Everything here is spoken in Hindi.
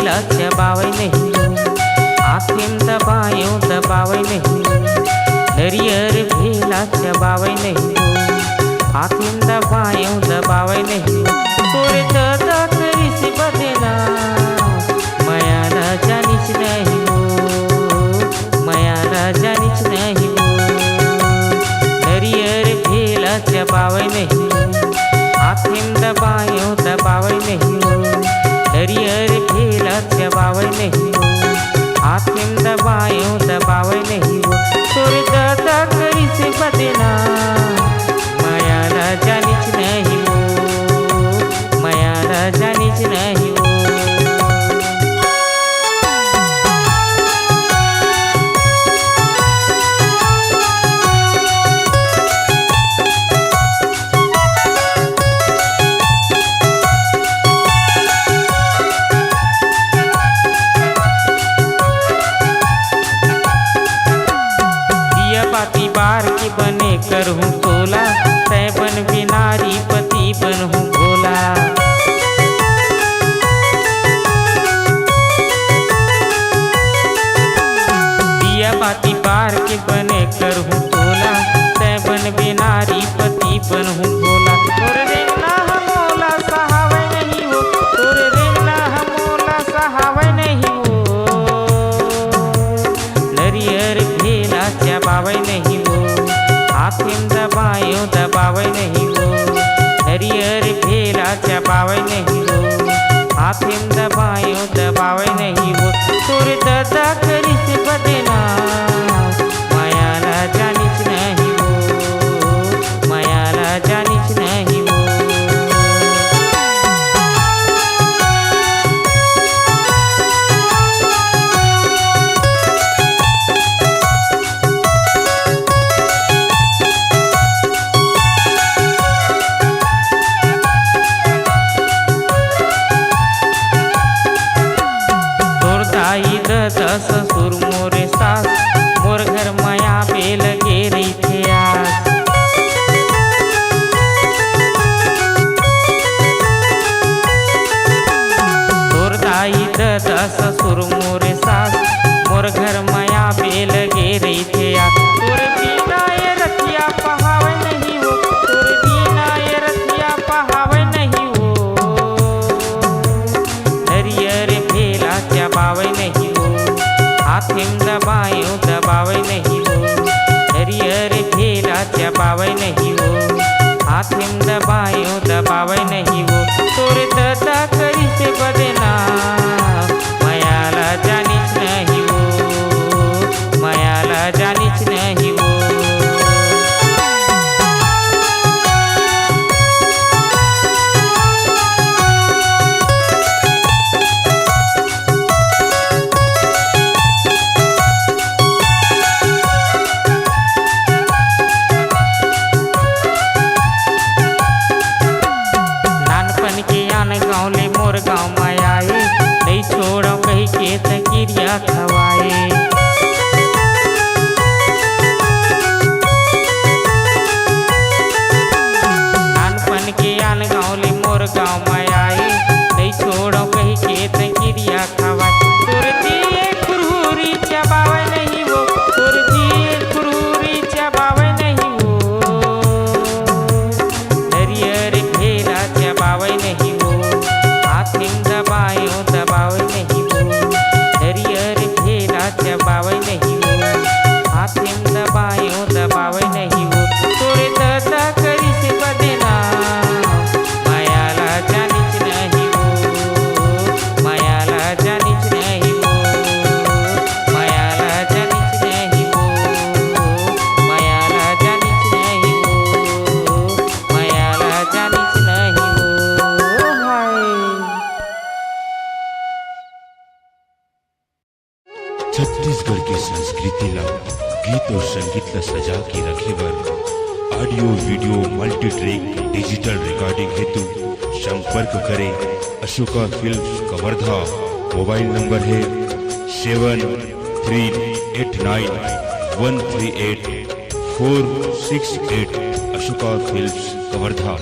भेला चबावै नहीं आँखें दबायो दबावै नहीं नरियर भेला चबावै नहीं आँखें दबायो दबावै नहीं तोरे दादा करिस बदना माया ना जानिस नहीं हो माया ना जानिस नहीं हो नरियर भेला चबावै नहीं आँखें दबायो दबावै नहीं नरियर भेला चबावै नहीं आँखें दबायो दबावै नहीं तोरे दादा करिस बदना माया ना जानिस नहीं हो माया ना जानिस नहीं हो पाती बार की बने करहूँ तोला तै बन बिनारी पति बनहूँ भोला दिया बाती बार के बने करहूँ तोला तै बन बिनारी पति बनहूँ भोला तोरे रेंगना हमोला सहावै नहीं हो तोरे रेंगना हमोला सहावै नहीं हो नरियर भेला चबावै नहीं हो आँखें दबायो दबावै नहीं हो नरियर भेला चबावै नहीं हो आँखें दबायो दबावै नहीं हो तोरे दादा करिस बदना माया ना जानिस नहीं हो माया ना जानिस नहीं हो ससुर मोरे सास मोर घर माया पे लगे रही थे आस तोर दाई दादा ससुर मोरे सास मोर घर माया पे लगे रही थे आस तोर दीना ये रतिया पहावे नहीं हो तोर दीना ये रतिया पहावे नहीं हो नरियर भेला चबावै नहीं हो आँखें दबायो दबावै नहीं हो नरियर भेला चबावै नहीं हो आँखें दबायो दबावै नहीं हो तोरे दादा करिस बदना माया ला जानिस नहीं हो माया ला जानिस नहीं हो मोर गाँव में आए नहीं छोड़ो कही के तकिरिया खवाए नानपन के आन गाँवले मोर गाँव में आए नहीं छोड़ो कही के तकिरिया खवाए तोर दिए खुरहुरी चबावै नहीं हो तोर दिए खुरहुरी चबावै नहीं हो नरियर भेला चबावै नहीं हो आँखें दबायो दबावै नहीं हो नरियर भेला चबावै नहीं हो आँखें दबायो दबावै नहीं हो तोरे दादा करिस बदना माया ला जानिस नहीं हो माया ला जानिस नहीं हो माया ला जानिस नहीं हो माया ला जानिस नहीं हो माया ला जानिस नहीं हो हाय छत्तीसगढ़ की संस्कृति ला गीत और संगीत ला सजा के रखे बर audio video multi track digital recording हेतु संपर्क करें Ashoka films Kawardha. Mobile number है 7389138468 अशोका फिल्म्स कवर्धा।